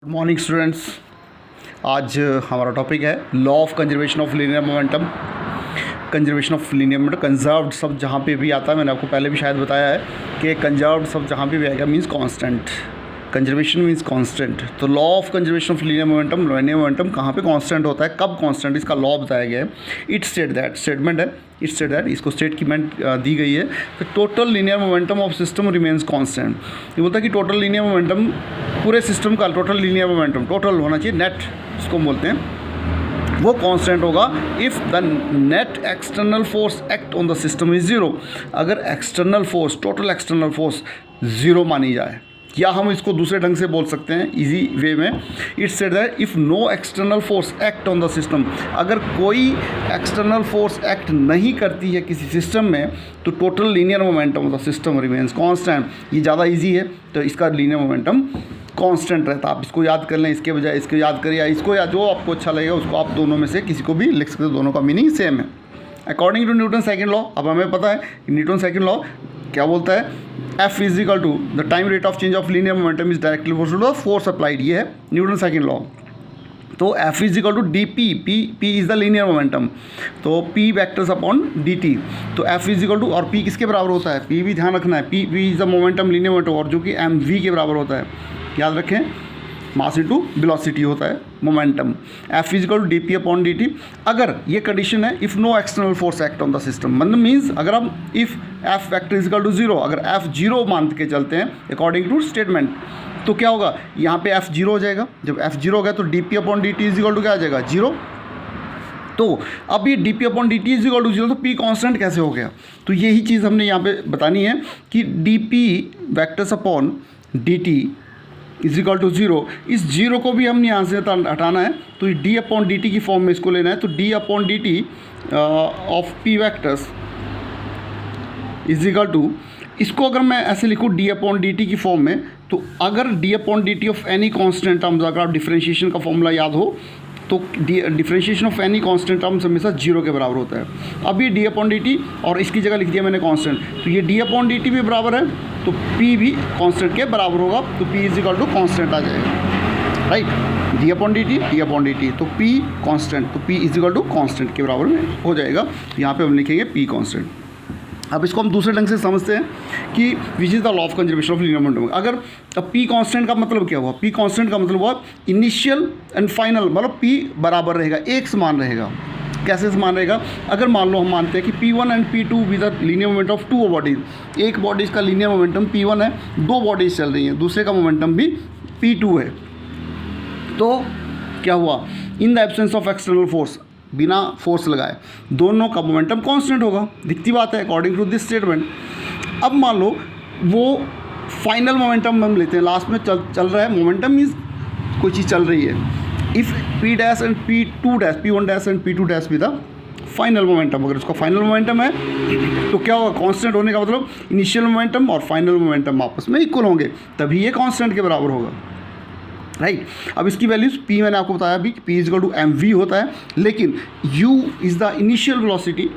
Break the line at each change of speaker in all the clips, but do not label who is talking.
Morning students, आज हमारा topic है law of conservation of linear momentum. Conservation of linear momentum, conserved शब्द जहाँ पे भी आता है, मैंने आपको पहले भी शायद बताया है कि कंजर्व्ड शब्द जहाँ पे भी आएगा means constant. Conservation means constant. तो law of conservation of linear momentum कहाँ पे कांस्टेंट होता है, कब कांस्टेंट, इसका लॉ बताया गया है। इट स्टेट दैट, स्टेटमेंट है, इट स्टेट दैट, इसको स्टेटमेंट दी गई है। तो total linear momentum of system remains constant. ये बोलता है कि टोटल लीनियर मोमेंटम, पूरे सिस्टम का टोटल लीनियर मोमेंटम, टोटल होना चाहिए, नेट इसको बोलते हैं, वो कांस्टेंट होगा if the net external force act on the system is zero. अगर external force, total external force zero मानी जाए, या हम इसको दूसरे ढंग से बोल सकते हैं इजी वे में, it's said that if no external force act on the system, अगर कोई एक्सटर्नल फोर्स एक्ट नहीं करती है किसी सिस्टम में, तो total linear momentum of the system remains constant. ये ज़्यादा इजी है, तो इसका लीनियर मोमेंटम कांस्टेंट रहता है। आप इसको याद कर लें, इसके बजाय इसको याद करिए, या इसको, या जो आपको अच्छा लगेगा उसको आप दोनों में से किसी को भी लिख सकते हो, दोनों का मीनिंग सेम है। According to Newton second law, अब हमें पता है न्यूटन सेकंड लॉ क्या बोलता है, F is equal to the time rate of change of linear momentum is directly proportional to the force applied. ये है न्यूटन सेकंड लॉ। तो F is equal to D P is the linear momentum, तो P vectors upon dt। तो F is equal to, और P किसके बराबर होता है, P भी ध्यान रखना है, P is the momentum, linear momentum, और जो कि mv के बराबर होता है, याद रखें, मास इंटू वेलोसिटी होता है momentum. F is equal to D P upon D T. अगर ये कंडीशन है, if no external force act on the system, मतलब मीन्स अगर हम if F vector is equal to zero, अगर F जीरो मान के चलते हैं अकॉर्डिंग टू स्टेटमेंट, तो क्या होगा, यहाँ पे F जीरो हो जाएगा। जब F जीरो हो गया तो D P upon D T is equal to क्या आ जाएगा, जीरो। तो अब ये D P upon D T is equal to zero, तो P कांस्टेंट कैसे हो गया, तो यही चीज़ हमने यहाँ पे बतानी है कि D P vectors upon D T is equal to zero. इस जीरो को भी हम यहाँ से हटाना है, तो डी अपॉन डी टी की फॉर्म में इसको लेना है। तो D upon D T of P vectors is equal to, इसको अगर मैं ऐसे लिखूँ डी अपॉन डी टी की फॉर्म में, तो अगर D upon D T of any constant terms, अगर आप डिफ्रेंशिएशन का फॉर्मूला याद हो, तो differentiation of any constant terms हमेशा जीरो के बराबर होता है। अब ये डी अपॉन डी टी, और इसकी जगह लिख दिया मैंने कांस्टेंट, तो ये डी अपॉन डी टी भी बराबर है, तो P भी कांस्टेंट के बराबर होगा, तो P is equal to constant आ जाएगा, right. D upon D t, तो P कांस्टेंट, तो P is equal to constant के बराबर में हो जाएगा। यहाँ पे हम लिखेंगे P कांस्टेंट। अब इसको हम दूसरे ढंग से समझते हैं कि which is the law of conservation of linear momentum. अगर अब P कांस्टेंट का मतलब क्या हुआ, P कांस्टेंट का मतलब हुआ इनिशियल एंड फाइनल, मतलब P बराबर रहेगा, एक समान रहेगा। कैसे समान रहेगा, अगर मान लो हम मानते हैं कि P1 and P2 with the linear moment of two bodies, एक बॉडीज़ का लीनियर मोमेंटम P1 है, दो बॉडीज़ चल रही हैं, दूसरे का मोमेंटम भी P2 है, तो क्या हुआ, in the absence of external force, बिना फोर्स लगाए दोनों का मोमेंटम कांस्टेंट होगा, दिखती बात है अकॉर्डिंग टू दिस स्टेटमेंट। अब मान लो वो फाइनल मोमेंटम हम लेते हैं, लास्ट में चल रहा है, मोमेंटम मीन्स कोई चीज़ चल रही है। If P dash and P2 dash, P1 dash and P2 dash भी द फाइनल मोमेंटम, अगर उसका फाइनल मोमेंटम है तो क्या होगा, कांस्टेंट होने का मतलब इनिशियल मोमेंटम और फाइनल मोमेंटम आपस में इक्वल होंगे, तभी ये कांस्टेंट के बराबर होगा, राइट। अब इसकी वैल्यूज P मैंने आपको बताया अभी, P is equal to mv होता है, लेकिन U is the initial velocity,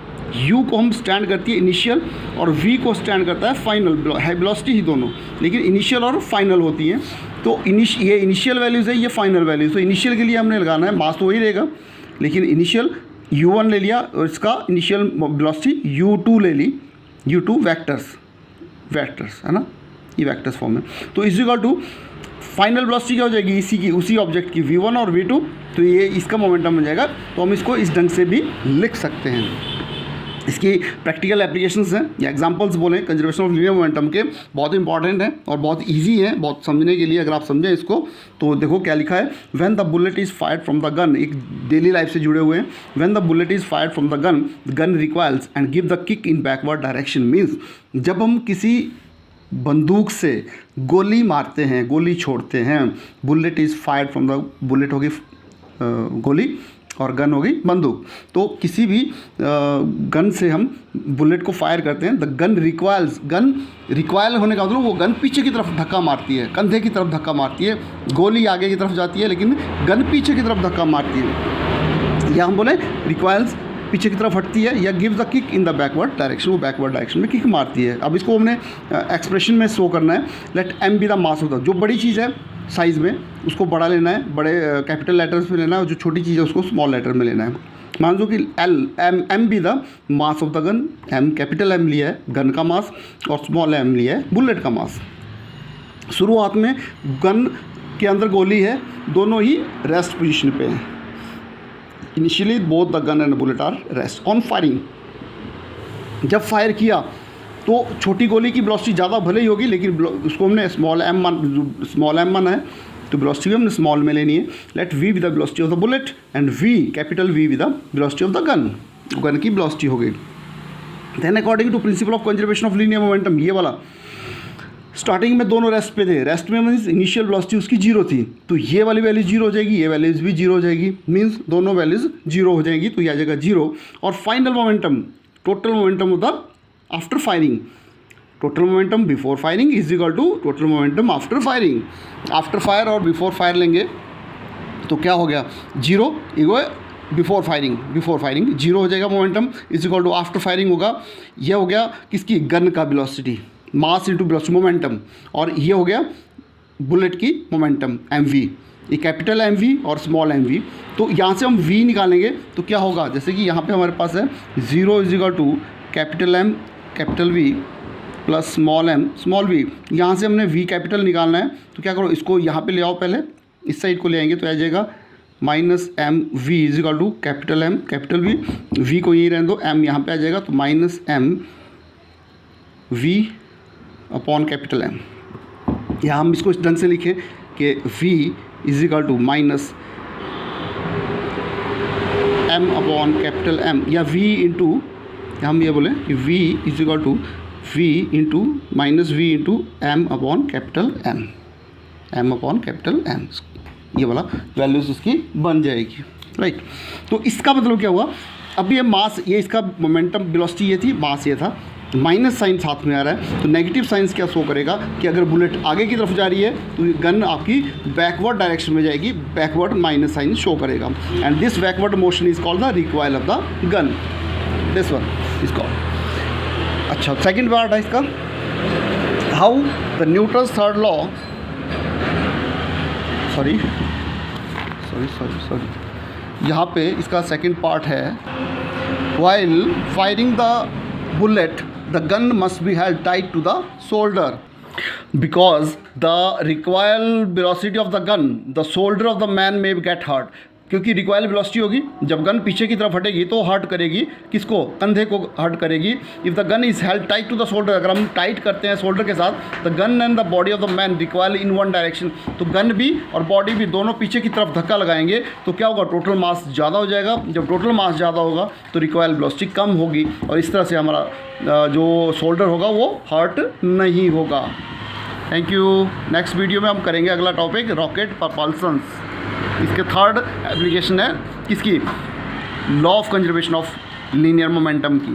U को हम स्टैंड करती है इनिशियल, और V को स्टैंड करता है फाइनल, है वेलोसिटी ही दोनों, लेकिन इनिशियल और फाइनल होती हैं। तो ये इनिशियल वैल्यूज़ है, ये फाइनल वैल्यूज़। तो इनिशियल के लिए हमने लगाना है, मास तो वही रहेगा, लेकिन इनिशियल U1 ले लिया, और इसका इनिशियल वेलोसिटी U2 ले ली, U2 वेक्टर्स है ना, ये वेक्टर्स फॉर्म में। तो is equal to final velocity क्या हो जाएगी, इसी की, उसी ऑब्जेक्ट की V1 और V2, तो ये इसका मोमेंटम बन जाएगा। तो हम इसको इस ढंग से भी लिख सकते हैं। इसकी प्रैक्टिकल एप्लीकेशंस हैं या एग्जांपल्स बोलें कंजर्वेशन ऑफ लीनियर मोमेंटम के, बहुत इंपॉर्टेंट है और बहुत इजी है, बहुत समझने के लिए। अगर आप समझें इसको तो देखो क्या लिखा है, when the bullet is fired from the gun, एक डेली लाइफ से जुड़े हुए हैं। When the bullet is fired from the gun requires and give the kick in backward direction, means जब हम किसी बंदूक से गोली मारते हैं, गोली छोड़ते हैं, bullet is fired from the, bullet होगी गोली और गन हो गई बंदूक, तो किसी भी गन से हम बुलेट को फायर करते हैं, the gun requires, gun recoil होने का मतलब वो गन पीछे की तरफ धक्का मारती है, कंधे की तरफ धक्का मारती है, गोली आगे की तरफ जाती है लेकिन गन पीछे की तरफ धक्का मारती है, या हम बोले रिक्वायर्स पीछे की तरफ हटती है, या give the kick in the backward direction, वो बैकवर्ड डायरेक्शन में किक मारती है। अब इसको हमने एक्सप्रेशन में शो करना है, let M be the mass of the, जो बड़ी चीज़ है साइज़ में, उसको बड़ा लेना है, बड़े कैपिटल लेटर्स में लेना है, और जो छोटी चीज़ है उसको स्मॉल लेटर में लेना है। मान लो कि M be the mass of the gun, M capital M लिया है गन का मास और स्मॉल एम लिया है बुलेट का मास। शुरुआत में गन के अंदर गोली है, दोनों ही रेस्ट पोजीशन पे हैं। Initially both the gun and bullet are rest. On firing, जब फायर किया तो छोटी गोली की वेलोसिटी ज़्यादा भले ही होगी, लेकिन उसको हमने स्मॉल एम माना है, तो वेलोसिटी भी हमने स्मॉल में लेनी है। Let V with the velocity of the bullet and V capital V with the velocity of the gun, gun की वेलोसिटी हो गई। Then according to principle of conservation of linear momentum, ये वाला स्टार्टिंग में दोनों रेस्ट पे थे, रेस्ट में मीन्स इनिशियल वेलोसिटी उसकी जीरो थी, तो ये वाली वैल्यू जीरो हो जाएगी, ये वैल्यूज भी जीरो हो जाएगी, मीन्स दोनों वैल्यूज जीरो हो जाएंगी, तो ये आ जाएगा जीरो। और फाइनल मोमेंटम, टोटल मोमेंटम होता after firing, total momentum before firing is equal to total momentum after firing. After fire और बिफोर फायर लेंगे तो क्या हो गया, जीरो इगो बिफोर फायरिंग जीरो हो जाएगा, momentum is equal to after firing होगा। यह हो गया किसकी, गन का velocity, mass into velocity momentum, और ये हो गया बुलेट की मोमेंटम एम वी, ये कैपिटल एम वी और स्मॉल एम वी। तो यहाँ से हम वी निकालेंगे तो क्या होगा, जैसे कि यहाँ पे हमारे पास है zero is equal to capital M capital V plus small M small V. यहाँ से हमने वी कैपिटल निकालना है, तो क्या करो, इसको यहाँ पे ले आओ, पहले इस साइड को ले आएंगे तो आ जाएगा minus m v is equal to capital M capital V, V को यहीं रहने दो, एम यहाँ पे आ जाएगा, तो minus m v upon capital M. यहाँ हम इसको इस ढंग से लिखें कि v is equal to minus m upon capital M, या v इंटू, हम ये बोले कि v is equal to v into minus v into m upon capital M, m upon capital M, ये वाला वैल्यूज इसकी बन जाएगी, राइट। तो इसका मतलब क्या हुआ, अब ये मास, ये इसका मोमेंटम वेलोसिटी ये थी, मास ये था, माइनस साइन साथ में आ रहा है, तो नेगेटिव साइंस क्या शो करेगा कि अगर बुलेट आगे की तरफ जा रही है तो गन आपकी बैकवर्ड डायरेक्शन में जाएगी, बैकवर्ड माइनस साइन शो करेगा, and this backward motion is called the recoil of the gun, this one is called. अच्छा, सेकंड पार्ट है इसका, how the Newton's third law, sorry यहाँ पे इसका सेकंड पार्ट है, while firing the bullet the gun must be held tight to the shoulder because the recoil velocity of the gun, the shoulder of the man may get hurt, क्योंकि recoil velocity होगी, जब gun पीछे की तरफ हटेगी तो hurt करेगी किसको, कंधे को हर्ट करेगी। If the gun is held tight to the shoulder, अगर हम टाइट करते हैं शोल्डर के साथ, the gun and the body of the man recoil in one direction, तो गन भी और बॉडी भी दोनों पीछे की तरफ धक्का लगाएंगे, तो क्या होगा, टोटल मास ज़्यादा हो जाएगा। जब टोटल मास ज़्यादा होगा तो रिकॉयल वेलोसिटी कम होगी, और इस तरह से हमारा जो शोल्डर होगा वो हर्ट नहीं होगा। Thank you. नेक्स्ट वीडियो में हम करेंगे अगला टॉपिक, रॉकेट प्रपल्शंस। इसके थर्ड एप्लीकेशन है किसकी, law of conservation of linear momentum की।